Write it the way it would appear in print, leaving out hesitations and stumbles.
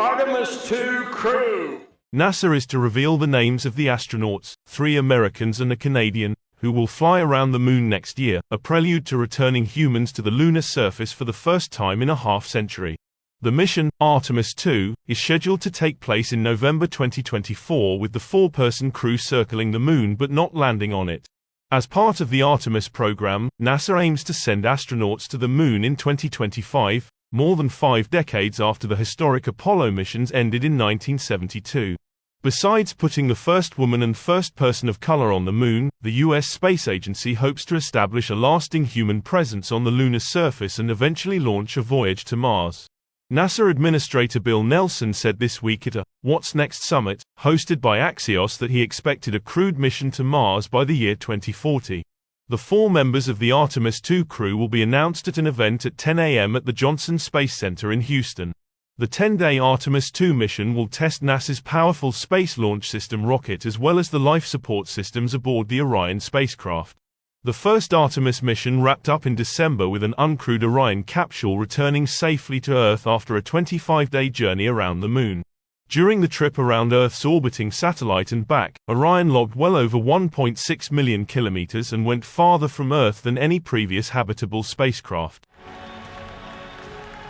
Artemis II crew. NASA is to reveal the names of the astronauts, 3 Americans and a Canadian, who will fly around the Moon next year, a prelude to returning humans to the lunar surface for the first time in a half-century. The mission, Artemis II, is scheduled to take place in November 2024 with the 4-person crew circling the Moon but not landing on it. As part of the Artemis program, NASA aims to send astronauts to the Moon in 2025, more than 5 decades after the historic Apollo missions ended in 1972. Besides putting the first woman and first person of color on the Moon, the U.S. Space Agency hopes to establish a lasting human presence on the lunar surface and eventually launch a voyage to Mars. NASA Administrator Bill Nelson said this week at a What's Next Summit, hosted by Axios, that he expected a crewed mission to Mars by the year 2040. The 4 members of the Artemis II crew will be announced at an event at 10 a.m. at the Johnson Space Center in Houston. The 10-day Artemis II mission will test NASA's powerful Space Launch System rocket as well as the life support systems aboard the Orion spacecraft. The first Artemis mission wrapped up in December with an uncrewed Orion capsule returning safely to Earth after a 25-day journey around the Moon. During the trip around Earth's orbiting satellite and back, Orion logged well over 1.6 million kilometers and went farther from Earth than any previous habitable spacecraft.